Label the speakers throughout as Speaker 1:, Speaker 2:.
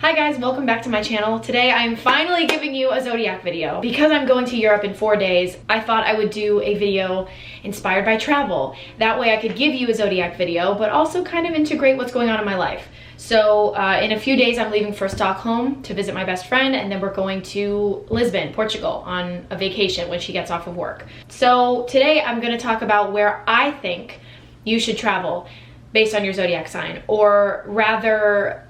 Speaker 1: Hi guys, welcome back to my channel. Today I'm finally giving you a Zodiac video. Because I'm going to Europe in 4 days, I thought I would do a video inspired by travel. That way I could give you a Zodiac video, but also kind of integrate what's going on in my life. So in a few days I'm leaving for Stockholm to visit my best friend, and then we're going to Lisbon, Portugal on a vacation when she gets off of work. So today I'm going to talk about where I think you should travel based on your Zodiac sign, or rather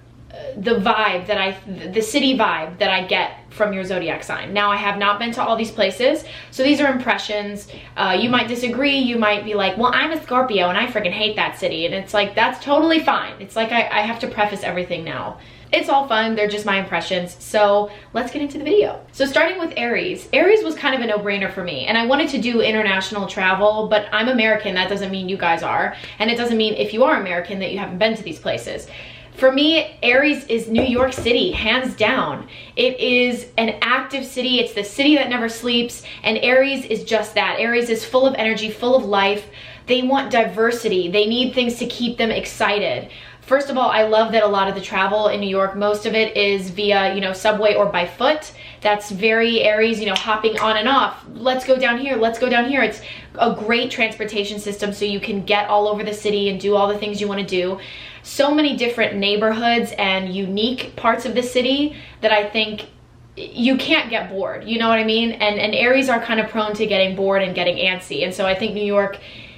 Speaker 1: the city vibe that I get from your Zodiac sign. Now, I have not been to all these places, so these are impressions. You might disagree, you might be like, well, I'm a Scorpio and I freaking hate that city, and it's like, that's totally fine. It's like I have to preface everything now. It's all fun, they're just my impressions, so let's get into the video. So starting with Aries. Aries was kind of a no-brainer for me, and I wanted to do international travel, but I'm American, that doesn't mean you guys are, and it doesn't mean if you are American that you haven't been to these places. For me, Aries is New York City, hands down. It is an active city. It's the city that never sleeps. And Aries is just that. Aries is full of energy, full of life. They want diversity. They need things to keep them excited. First of all, I love that a lot of the travel in New York, most of it is via, subway or by foot. That's very Aries, hopping on and off. Let's go down here, let's go down here. It's a great transportation system, so you can get all over the city and do all the things you want to do. So many different neighborhoods and unique parts of the city that I think you can't get bored, you know what I mean? And Aries are kind of prone to getting bored and getting antsy, and so I think New York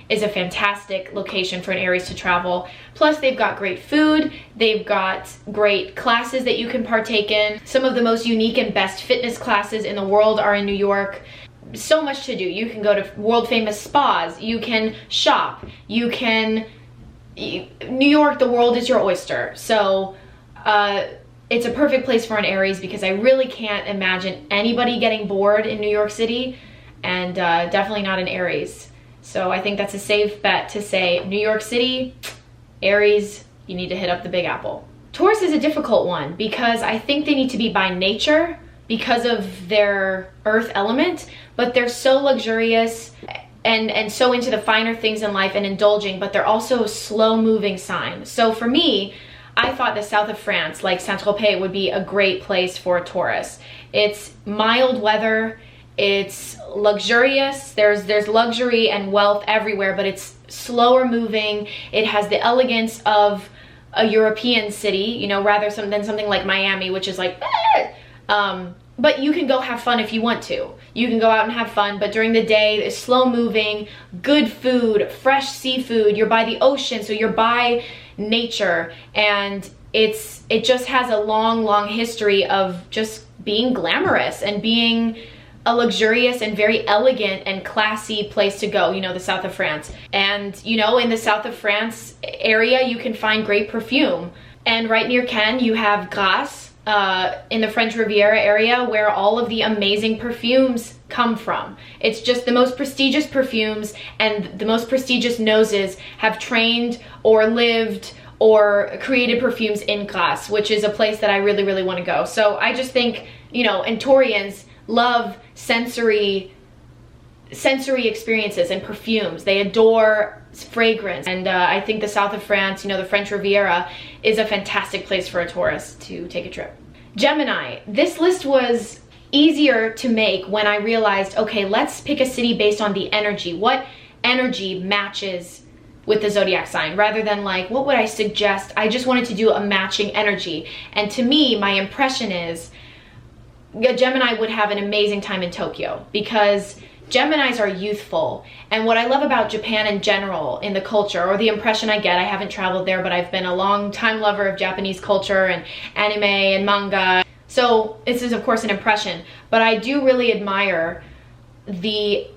Speaker 1: is a fantastic location for an Aries to travel. Plus, they've got great food, they've got great classes that you can partake in. Some of the most unique and best fitness classes in the world are in New York. So much to do. You can go to world famous spas, you can shop, New York, the world is your oyster. So it's a perfect place for an Aries, because I really can't imagine anybody getting bored in New York City, and definitely not an Aries. So I think that's a safe bet to say New York City, Aries, you need to hit up the Big Apple. Taurus is a difficult one, because I think they need to be by nature because of their earth element, but they're so luxurious and so into the finer things in life and indulging, but they're also a slow-moving sign. So for me, I thought the south of France, like Saint-Tropez, would be a great place for a Taurus. It's mild weather, it's luxurious, there's luxury and wealth everywhere, but it's slower moving. It has the elegance of a European city, rather than something like Miami, which is like, but you can go have fun if you want to. You can go out and have fun, but during the day, it's slow moving, good food, fresh seafood. You're by the ocean, so you're by nature, and it just has a long history of just being glamorous and being a luxurious and very elegant and classy place to go, the south of France. And, in the south of France area, you can find great perfume. And right near Cannes, you have Grasse, in the French Riviera area, where all of the amazing perfumes come from. It's just the most prestigious perfumes, and the most prestigious noses have trained or lived or created perfumes in Grasse, which is a place that I really want to go. So I just think, and Taurians love sensory experiences and perfumes. They adore fragrance, and I think the south of France, the French Riviera, is a fantastic place for a Taurus to take a trip. Gemini. This list was easier to make when I realized, okay, let's pick a city based on the energy. What energy matches with the Zodiac sign, rather than like, what would I suggest? I just wanted to do a matching energy. And to me, my impression is a Gemini would have an amazing time in Tokyo, because Geminis are youthful. And what I love about Japan in general, in the culture, or the impression I get, I haven't traveled there, but I've been a long time lover of Japanese culture and anime and manga. So this is of course an impression, but I do really admire the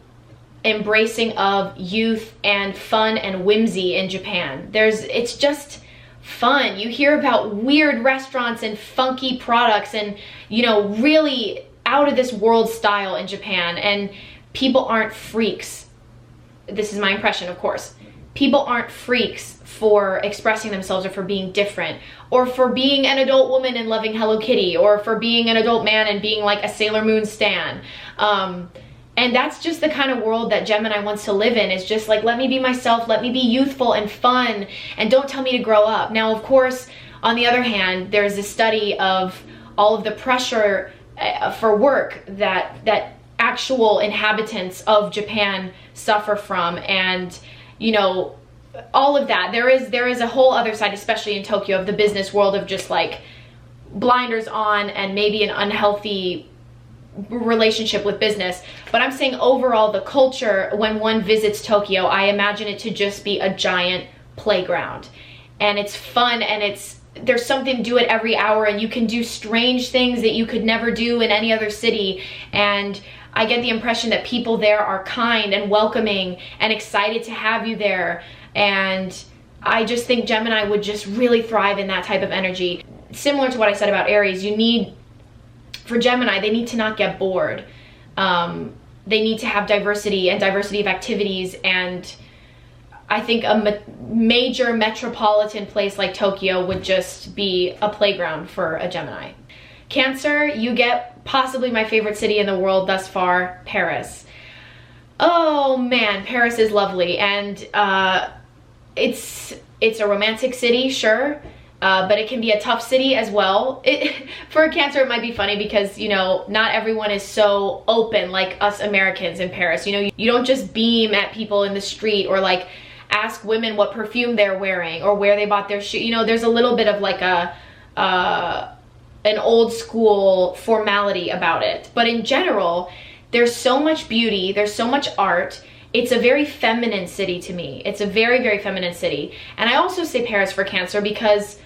Speaker 1: embracing of youth and fun and whimsy in Japan. It's just fun. You hear about weird restaurants and funky products and, really out of this world style in Japan, and people aren't freaks. This is my impression, of course. People aren't freaks for expressing themselves, or for being different, or for being an adult woman and loving Hello Kitty, or for being an adult man and being like a Sailor Moon stan. And that's just the kind of world that Gemini wants to live in, is just like, let me be myself, let me be youthful and fun, and don't tell me to grow up. Now, of course, on the other hand, there's a study of all of the pressure for work that actual inhabitants of Japan suffer from, and you know, all of that. There is a whole other side, especially in Tokyo, of the business world, of just like blinders on and maybe an unhealthy relationship with business. But I'm saying overall, the culture, when one visits Tokyo, I imagine it to just be a giant playground, and it's fun, and there's something to do it every hour, and you can do strange things that you could never do in any other city. And I get the impression that people there are kind and welcoming and excited to have you there. And I just think Gemini would just really thrive in that type of energy. Similar to what I said about Aries, for Gemini, they need to not get bored. They need to have diversity and diversity of activities, and I think a major metropolitan place like Tokyo would just be a playground for a Gemini. Cancer, you get possibly my favorite city in the world thus far, Paris. Oh man, Paris is lovely, and it's a romantic city, sure, but it can be a tough city as well. For a Cancer, it might be funny because, you know, not everyone is so open like us Americans in Paris. You know, you don't just beam at people in the street, or like ask women what perfume they're wearing or where they bought their shoe. You know, there's a little bit of like an old school formality about it. But in general, there's so much beauty, there's so much art. It's a very feminine city to me. It's a very, very feminine city. And I also say Paris for Cancer because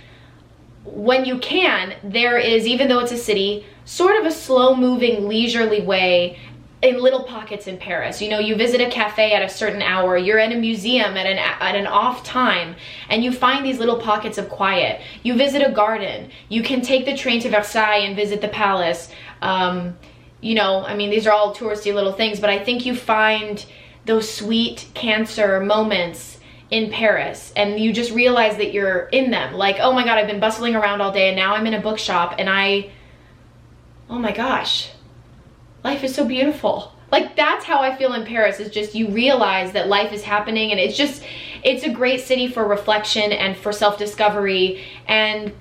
Speaker 1: when you can, there is, even though it's a city, sort of a slow-moving, leisurely way in little pockets in Paris. You know, you visit a cafe at a certain hour, you're in a museum at an off time, and you find these little pockets of quiet. You visit a garden, you can take the train to Versailles and visit the palace. You know, I mean, these are all touristy little things, but I think you find those sweet Cancer moments in Paris, and you just realize that you're in them. Like, oh my God, I've been bustling around all day, and now I'm in a bookshop, and oh my gosh, life is so beautiful. Like, that's how I feel in Paris, is just you realize that life is happening, and it's a great city for reflection and for self-discovery, and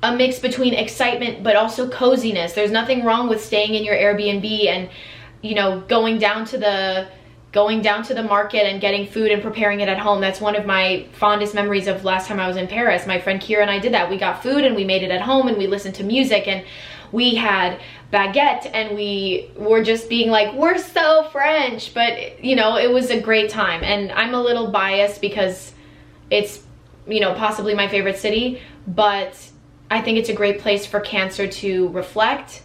Speaker 1: a mix between excitement but also coziness. There's nothing wrong with staying in your Airbnb and, you know, going down to the market and getting food and preparing it at home. That's one of my fondest memories of last time I was in Paris. My friend Kira and I did that. We got food and we made it at home, and we listened to music, and we had baguette, and we were just being like, we're so French. But, you know, it was a great time. And I'm a little biased because it's, you know, possibly my favorite city, but I think it's a great place for Cancer to reflect,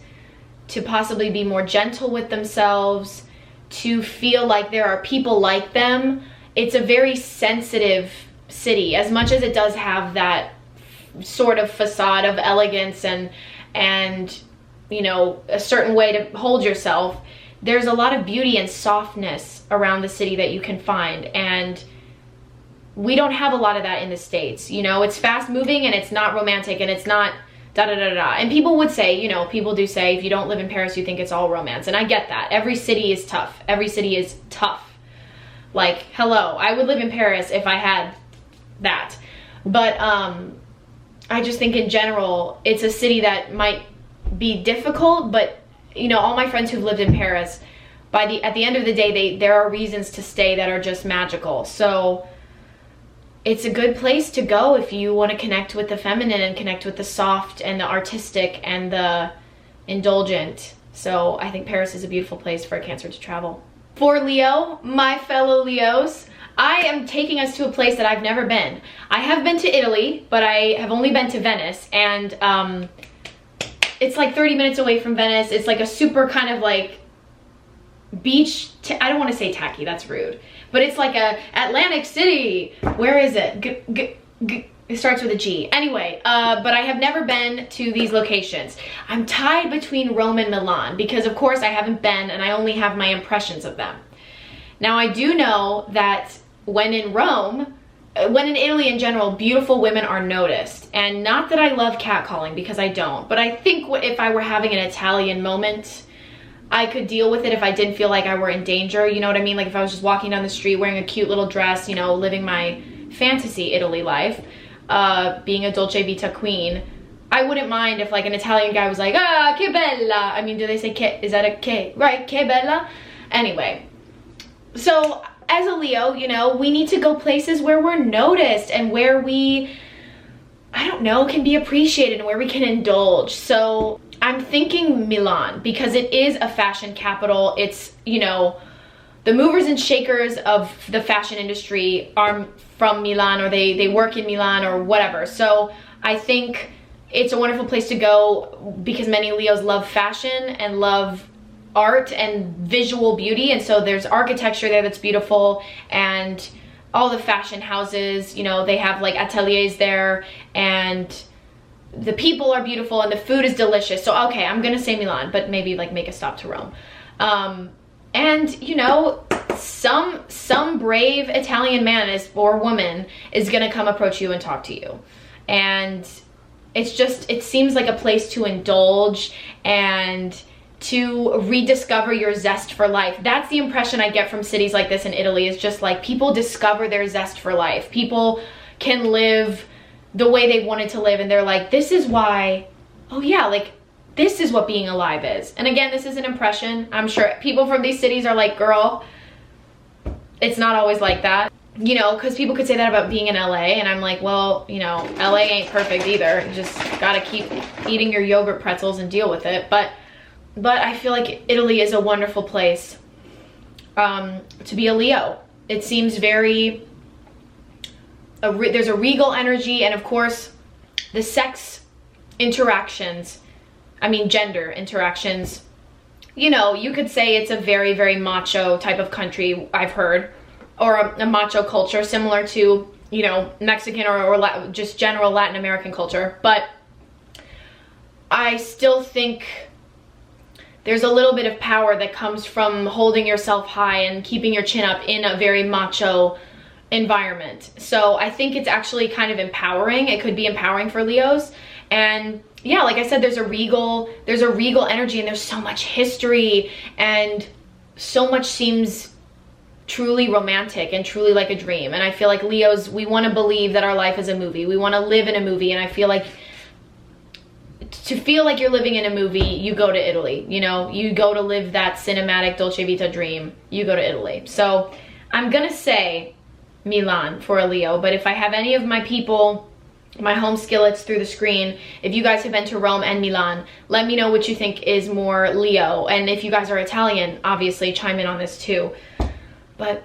Speaker 1: to possibly be more gentle with themselves, to feel like there are people like them. It's a very sensitive city, as much as it does have that sort of facade of elegance and you know, a certain way to hold yourself. There's a lot of beauty and softness around the city that you can find, and we don't have a lot of that in the States. You know, it's fast moving, and it's not romantic, and it's not da-da-da-da. And people would say, you know, people do say, if you don't live in Paris, you think it's all romance. And I get that. Every city is tough. Every city is tough. Like, hello, I would live in Paris if I had that. But I just think in general, it's a city that might be difficult, but, you know, all my friends who've lived in Paris, at the end of the day, there are reasons to stay that are just magical. So it's a good place to go if you want to connect with the feminine and connect with the soft and the artistic and the indulgent. So I think Paris is a beautiful place for a Cancer to travel. For Leo, my fellow Leos, I am taking us to a place that I've never been. I have been to Italy, but I have only been to Venice, and it's like 30 minutes away from Venice. It's like a super kind of like beach, I don't want to say tacky, that's rude, but it's like a Atlantic City. Where is it? It starts with a G. Anyway, but I have never been to these locations. I'm tied between Rome and Milan because, of course, I haven't been, and I only have my impressions of them. Now, I do know that when in Rome, when in Italy in general, beautiful women are noticed. And not that I love catcalling, because I don't, but I think if I were having an Italian moment, I could deal with it if I didn't feel like I were in danger, you know what I mean? Like if I was just walking down the street wearing a cute little dress, you know, living my fantasy Italy life. being a Dolce Vita queen, I wouldn't mind if like an Italian guy was like, ah, che bella. I mean, do they say che? Is that a che? Right, che bella? Anyway, so as a Leo, you know, we need to go places where we're noticed and where we, I don't know, can be appreciated and where we can indulge. So I'm thinking Milan because it is a fashion capital. It's, you know, the movers and shakers of the fashion industry are from Milan, or they work in Milan or whatever. So I think it's a wonderful place to go because many Leos love fashion and love art and visual beauty. And so there's architecture there that's beautiful, and all the fashion houses, you know, they have like ateliers there, and the people are beautiful and the food is delicious. So okay, I'm gonna say Milan, but maybe like make a stop to Rome. And you know, some brave Italian man or woman is gonna come approach you and talk to you. And it's just, it seems like a place to indulge and to rediscover your zest for life. That's the impression I get from cities like this in Italy, is just like people discover their zest for life. People can live the way they wanted to live, and they're like, this is why, oh yeah, like this is what being alive is. And again, this is an impression. I'm sure people from these cities are like, girl, it's not always like that. You know, because people could say that about being in LA, and I'm like, well, you know, LA ain't perfect either. You just gotta keep eating your yogurt pretzels and deal with it. But I feel like Italy is a wonderful place to be a Leo. It seems very, there's a regal energy, and of course, the sex interactions, I mean gender interactions, you know, you could say it's a very, very macho type of country, I've heard, or a macho culture similar to, you know, Mexican or just general Latin American culture. But I still think there's a little bit of power that comes from holding yourself high and keeping your chin up in a very macho environment. So I think it's actually kind of empowering. It could be empowering for Leos. And yeah, like I said, there's a regal energy, and there's so much history, and so much seems truly romantic and truly like a dream. And I feel like Leos, we want to believe that our life is a movie. We want to live in a movie, and I feel like to feel like you're living in a movie, you go to Italy. You know, you go to live that cinematic Dolce Vita dream, you go to Italy. So I'm gonna say Milan for a Leo, but if I have any of my people, my home skillets through the screen, if you guys have been to Rome and Milan, let me know what you think is more Leo. And if you guys are Italian, obviously chime in on this too. But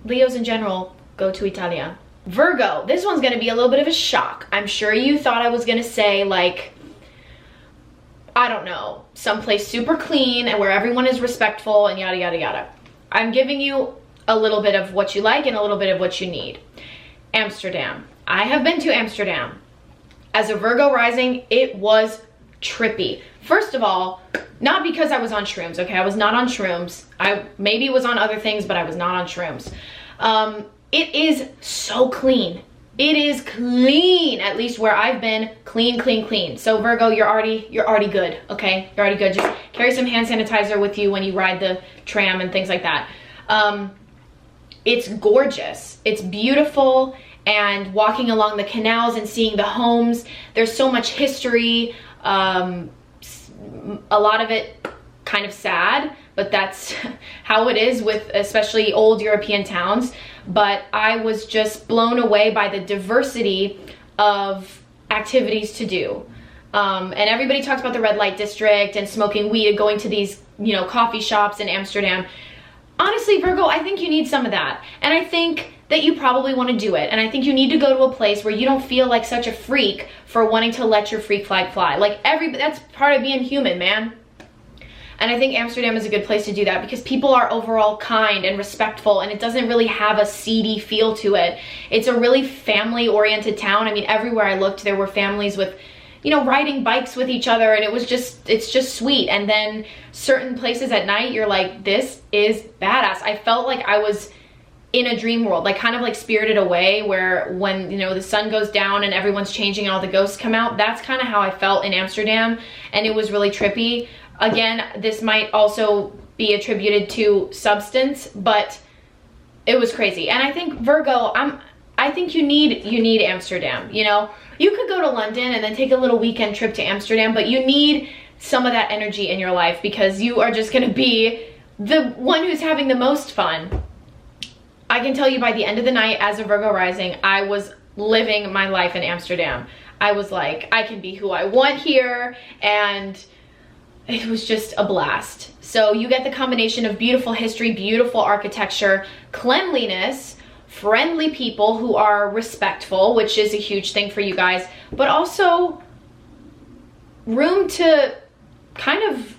Speaker 1: Leos in general, go to Italia. Virgo, this one's gonna be a little bit of a shock. I'm sure you thought I was gonna say like, I don't know, someplace super clean and where everyone is respectful and yada, yada, yada. I'm giving you a little bit of what you like and a little bit of what you need. Amsterdam. I have been to Amsterdam. As a Virgo rising, it was trippy. First of all, not because I was on shrooms, okay? I was not on shrooms. I maybe was on other things, but I was not on shrooms. It is so clean. It is clean, at least where I've been, clean, clean, clean. So Virgo, you're already good, okay? You're already good. Just carry some hand sanitizer with you when you ride the tram and things like that. It's gorgeous. It's beautiful. And walking along the canals and seeing the homes, there's so much history. A lot of it kind of sad, but that's how it is with especially old European towns. But I was just blown away by the diversity of activities to do. And everybody talks about the red light district and smoking weed and going to these, you know, coffee shops in Amsterdam. Honestly, Virgo, I think you need some of that. And I think that you probably want to do it. And I think you need to go to a place where you don't feel like such a freak for wanting to let your freak flag fly. Like that's part of being human, man. And I think Amsterdam is a good place to do that because people are overall kind and respectful, and it doesn't really have a seedy feel to it. It's a really family-oriented town. I mean, everywhere I looked, there were families with, you know, riding bikes with each other, and it's just sweet. And then certain places at night, you're like, this is badass. I felt like I was in a dream world, like kind of like Spirited Away, where when, you know, the sun goes down and everyone's changing and all the ghosts come out. That's kind of how I felt in Amsterdam, and it was really trippy. Again, this might also be attributed to substance, but it was crazy. And I think Virgo, I I think you need Amsterdam, you know? You could go to London and then take a little weekend trip to Amsterdam, but you need some of that energy in your life because you are just gonna be the one who's having the most fun. I can tell you by the end of the night as a Virgo rising, I was living my life in Amsterdam. I was like, I can be who I want here, and it was just a blast. So you get the combination of beautiful history, beautiful architecture, cleanliness, friendly people who are respectful, which is a huge thing for you guys, but also room to kind of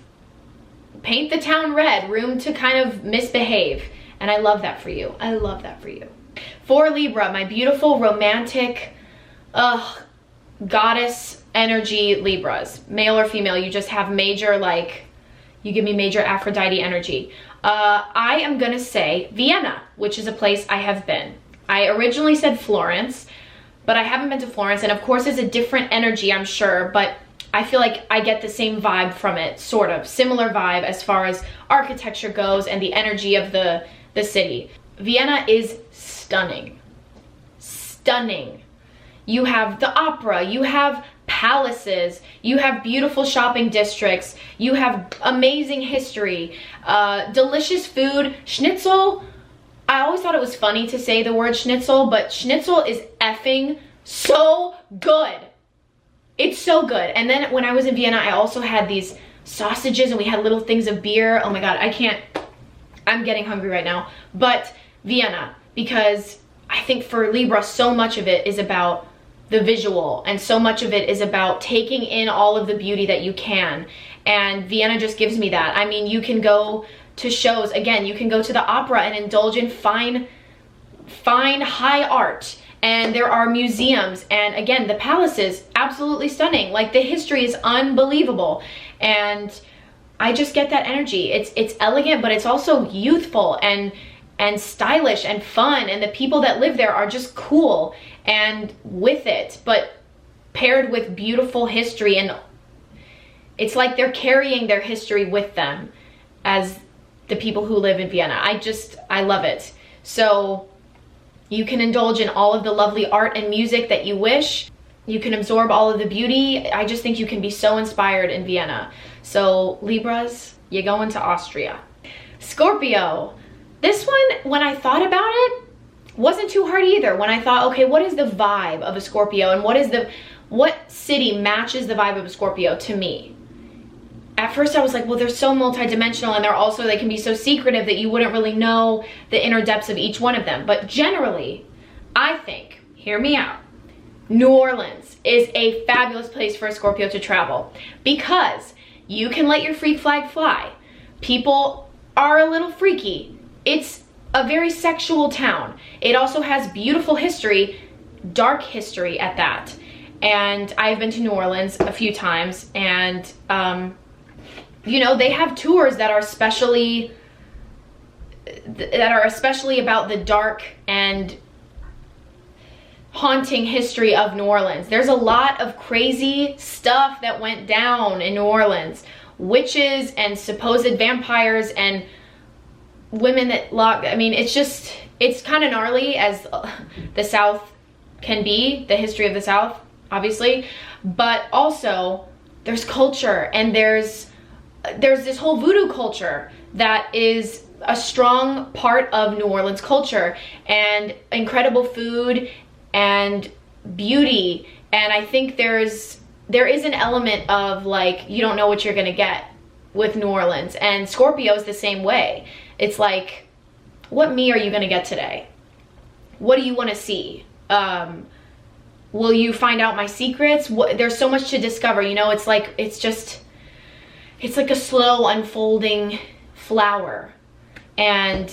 Speaker 1: paint the town red, room to kind of misbehave. And I love that for you. I love that for you. For Libra, my beautiful romantic goddess energy Libras, male or female, you just have major, like, you give me major Aphrodite energy. I am gonna say Vienna, which is a place I have been. I originally said Florence, but I haven't been to Florence, and of course it's a different energy, I'm sure, but I feel like I get the same vibe from it, sort of. Similar vibe as far as architecture goes and the energy of the city. Vienna is stunning. Stunning. You have the opera, you have palaces, you have beautiful shopping districts, you have amazing history, delicious food. Schnitzel, I always thought it was funny to say the word schnitzel, but schnitzel is effing so good. It's so good. And then when I was in Vienna, I also had these sausages and we had little things of beer. Oh my God, I'm getting hungry right now. But Vienna, because I think for Libra, so much of it is about the visual, and so much of it is about taking in all of the beauty that you can. And Vienna just gives me that. I mean, you can go to shows, again, you can go to the opera and indulge in fine high art. And there are museums, and again, the palaces, absolutely stunning. Like, the history is unbelievable. And I just get that energy. It's elegant, but it's also youthful and stylish and fun, and the people that live there are just cool and with it, but paired with beautiful history, and it's like they're carrying their history with them as the people who live in Vienna. I love it. So you can indulge in all of the lovely art and music that you wish. You can absorb all of the beauty. I just think you can be so inspired in Vienna. So Libras, you're going to Austria. Scorpio. This one, when I thought about it, wasn't too hard either. When I thought, okay, what is the vibe of a Scorpio, and what city matches the vibe of a Scorpio to me? At first I was like, well, they're so multidimensional, and they can be so secretive that you wouldn't really know the inner depths of each one of them. But generally, I think, hear me out, New Orleans is a fabulous place for a Scorpio to travel, because you can let your freak flag fly. People are a little freaky. It's a very sexual town. It also has beautiful history, dark history at that. And I've been to New Orleans a few times, and you know, they have tours that are especially about the dark and haunting history of New Orleans. There's a lot of crazy stuff that went down in New Orleans. Witches and supposed vampires and women that I mean, it's kind of gnarly, as the South can be, the history of the South, obviously. But also, there's culture, and there's this whole voodoo culture that is a strong part of New Orleans culture, and incredible food and beauty. And I think there is an element of, like, you don't know what you're gonna get with New Orleans. And Scorpio is the same way. It's like, what me are you gonna get today? What do you want to see? Will you find out my secrets? There's so much to discover, you know. It's like a slow unfolding flower. And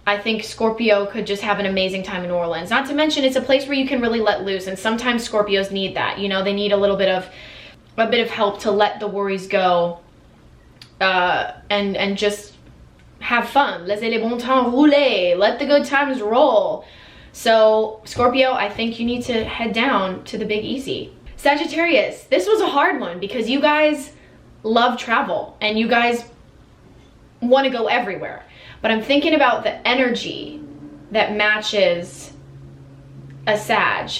Speaker 1: I think Scorpio could just have an amazing time in New Orleans. Not to mention, it's a place where you can really let loose, and sometimes Scorpios need that. You know, they need a bit of help to let the worries go, and just have fun. Laissez les bons temps rouler. Let the good times roll. So Scorpio, I think you need to head down to the Big Easy. Sagittarius, this was a hard one because you guys love travel and you guys want to go everywhere. But I'm thinking about the energy that matches a Sag.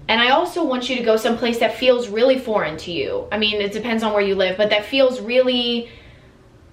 Speaker 1: And I also want you to go someplace that feels really foreign to you. I mean, it depends on where you live, but that feels really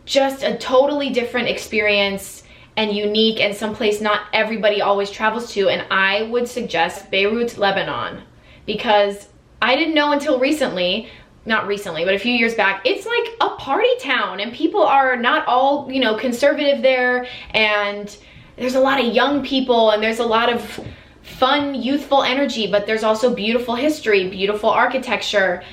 Speaker 1: just a totally different experience and unique, and someplace not everybody always travels to. And I would suggest Beirut, Lebanon, because I didn't know until recently, not recently, but a few years back, it's like a party town, and people are not all, you know, conservative there, and there's a lot of young people, and there's a lot of fun, youthful energy, but there's also beautiful history, beautiful architecture.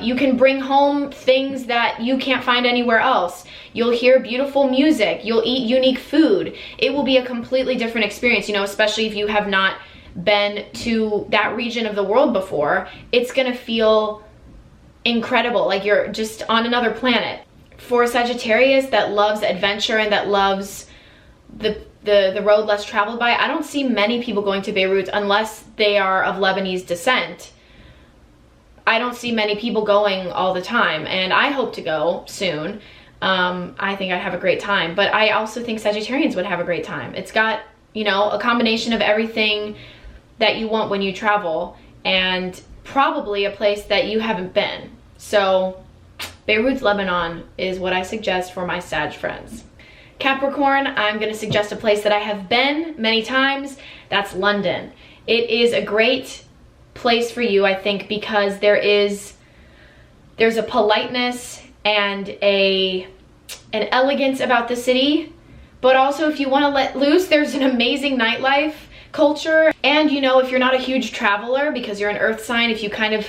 Speaker 1: You can bring home things that you can't find anywhere else. You'll hear beautiful music. You'll eat unique food. It will be a completely different experience, you know, especially if you have not been to that region of the world before. It's gonna feel incredible, like you're just on another planet. For a Sagittarius that loves adventure and that loves the road less traveled by, I don't see many people going to Beirut unless they are of Lebanese descent. I don't see many people going all the time, and I hope to go soon. I think I'd have a great time, but I also think Sagittarians would have a great time. It's got, you know, a combination of everything that you want when you travel, and probably a place that you haven't been. So Beirut, Lebanon is what I suggest for my Sag friends. Capricorn, I'm going to suggest a place that I have been many times. That's London. It is a great place for you, I think, because there's a politeness and an elegance about the city, but also if you want to let loose, there's an amazing nightlife culture. And you know, if you're not a huge traveler because you're an earth sign, if you kind of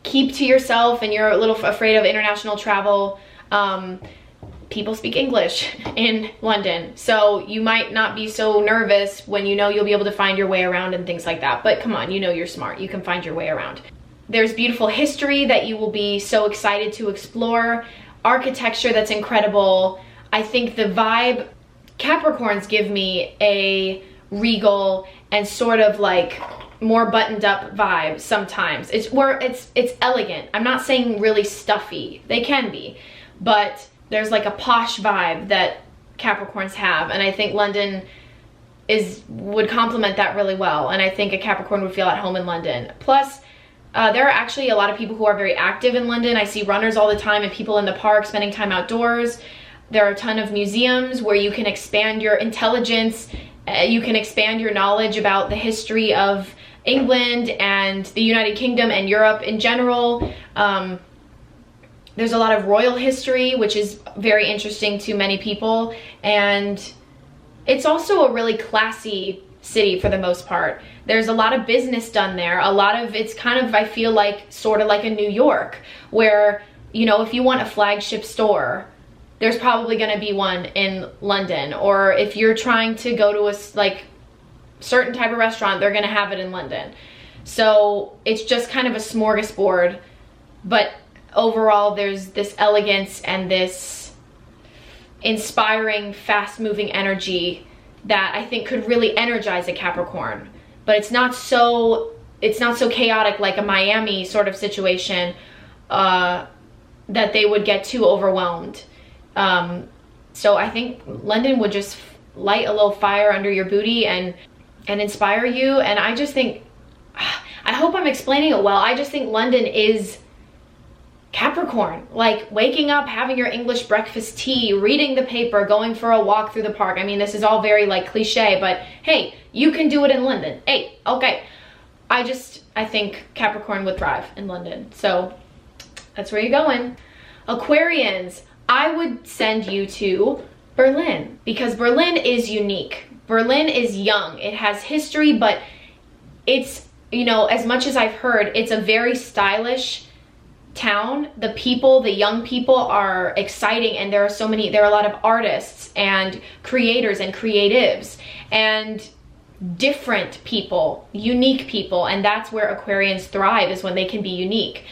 Speaker 1: keep to yourself and you're a little afraid of international travel, people speak English in London, so you might not be so nervous when you know you'll be able to find your way around and things like that. But come on, you know you're smart, you can find your way around. There's beautiful history that you will be so excited to explore, architecture that's incredible. I think the vibe, Capricorns give me a regal and sort of like more buttoned up vibe sometimes. It's elegant. I'm not saying really stuffy, they can be, but there's like a posh vibe that Capricorns have, and I think London would complement that really well, and I think a Capricorn would feel at home in London. Plus, there are actually a lot of people who are very active in London. I see runners all the time and people in the park spending time outdoors. There are a ton of museums where you can expand your intelligence, you can expand your knowledge about the history of England and the United Kingdom and Europe in general. There's a lot of royal history, which is very interesting to many people, and it's also a really classy city for the most part. There's a lot of business done there. It's kind of, I feel like, sort of like a New York, where, you know, if you want a flagship store, there's probably going to be one in London, or if you're trying to go to a like certain type of restaurant, they're going to have it in London. So it's just kind of a smorgasbord, but overall there's this elegance and this inspiring, fast-moving energy that I think could really energize a Capricorn. But it's not so chaotic like a Miami sort of situation that they would get too overwhelmed. So I think London would just light a little fire under your booty and inspire you. And I just think, I hope I'm explaining it well, I just think London is Capricorn. Like waking up, having your English breakfast tea, reading the paper, going for a walk through the park. I mean, this is all very like cliche, but hey, you can do it in London. Hey, okay. I think Capricorn would thrive in London. So that's where you're going. Aquarians, I would send you to Berlin, because Berlin is unique. Berlin is young. It has history, but it's, you know, as much as I've heard, it's a very stylish town. The people, the young people are exciting, and there are a lot of artists and creators and creatives and different people, unique people, and that's where Aquarians thrive, is when they can be unique.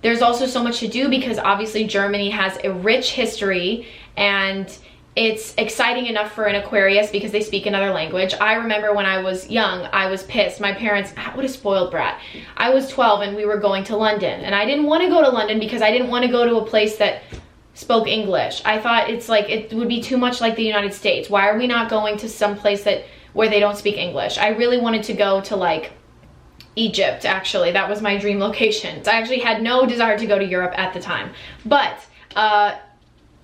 Speaker 1: There's also so much to do because obviously Germany has a rich history, and it's exciting enough for an Aquarius because they speak another language. I remember when I was young, I was pissed. My parents, what a spoiled brat. I was 12 and we were going to London, and I didn't want to go to London because I didn't want to go to a place that spoke English. I thought it's like, it would be too much like the United States. Why are we not going to some place where they don't speak English. I really wanted to go to like Egypt, actually. That was my dream location. So I actually had no desire to go to Europe at the time. But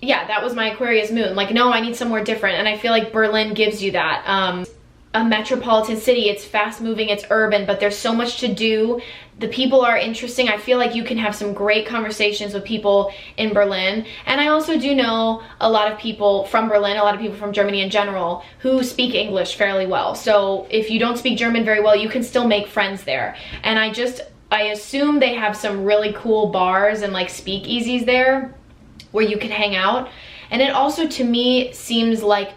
Speaker 1: yeah, that was my Aquarius moon. Like, no, I need somewhere different. And I feel like Berlin gives you that. A metropolitan city, it's fast moving, it's urban, but there's so much to do. The people are interesting. I feel like you can have some great conversations with people in Berlin. And I also do know a lot of people from Berlin, a lot of people from Germany in general, who speak English fairly well. So if you don't speak German very well, you can still make friends there. And I assume they have some really cool bars and like speakeasies there where you can hang out. And it also, to me, seems like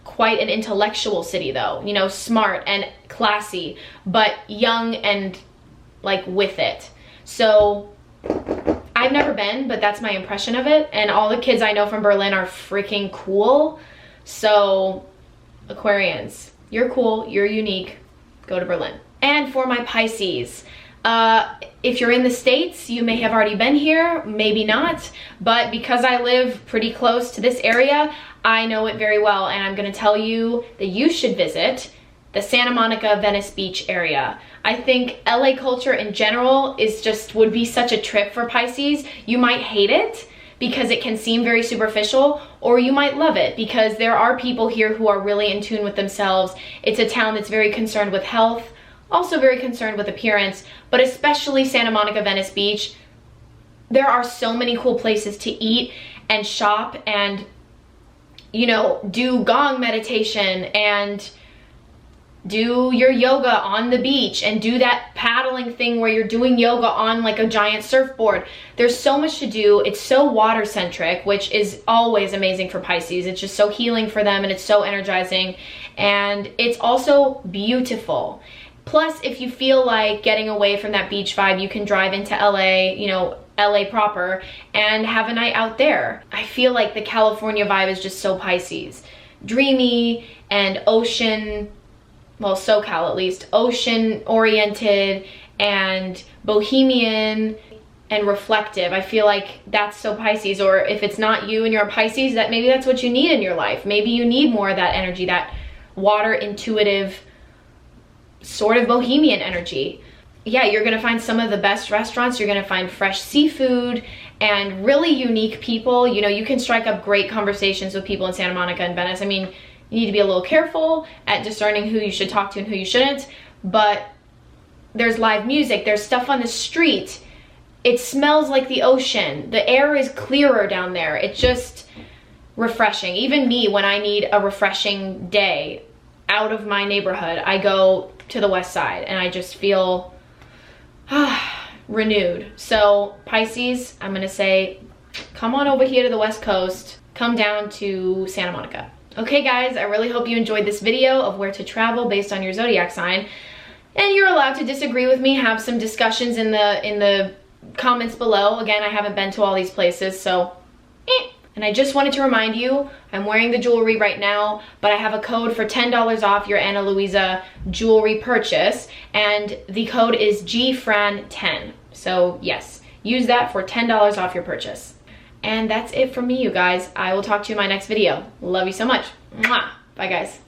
Speaker 1: quite an intellectual city though, you know, smart and classy, but young and like with it. So I've never been, but that's my impression of it. And all the kids I know from Berlin are freaking cool. So Aquarians, you're cool, you're unique, go to Berlin. And for my Pisces, if you're in the States, you may have already been here, maybe not, but because I live pretty close to this area, I know it very well, and I'm gonna tell you that you should visit the Santa Monica, Venice Beach area. I think LA culture in general would be such a trip for Pisces. You might hate it because it can seem very superficial, or you might love it because there are people here who are really in tune with themselves. It's a town that's very concerned with health, also very concerned with appearance, but especially Santa Monica, Venice Beach. There are so many cool places to eat and shop and, you know, do gong meditation and do your yoga on the beach and do that paddling thing where you're doing yoga on like a giant surfboard. There's so much to do. It's so water centric, which is always amazing for Pisces. It's just so healing for them and it's so energizing, and it's also beautiful. Plus, if you feel like getting away from that beach vibe, you can drive into LA, you know, LA proper, and have a night out there. I feel like the California vibe is just so Pisces. Dreamy and ocean, well, SoCal at least, ocean oriented and bohemian and reflective. I feel like that's so Pisces. Or if it's not you and you're a Pisces, that maybe that's what you need in your life. Maybe you need more of that energy, that water intuitive sort of bohemian energy. Yeah, you're gonna find some of the best restaurants, you're gonna find fresh seafood and really unique people. You know, you can strike up great conversations with people in Santa Monica and Venice. I mean, you need to be a little careful at discerning who you should talk to and who you shouldn't, but there's live music, there's stuff on the street. It smells like the ocean. The air is clearer down there. It's just refreshing. Even me, when I need a refreshing day out of my neighborhood, I go to the west side and I just feel renewed. So Pisces, I'm gonna say, come on over here to the West Coast, come down to Santa Monica. Okay guys, I really hope you enjoyed this video of where to travel based on your zodiac sign. And you're allowed to disagree with me, have some discussions in the comments below. Again, I haven't been to all these places, so And I just wanted to remind you, I'm wearing the jewelry right now, but I have a code for $10 off your Ana Luisa jewelry purchase, and the code is GFRAN10. So yes, use that for $10 off your purchase. And that's it from me, you guys. I will talk to you in my next video. Love you so much. Mwah. Bye, guys.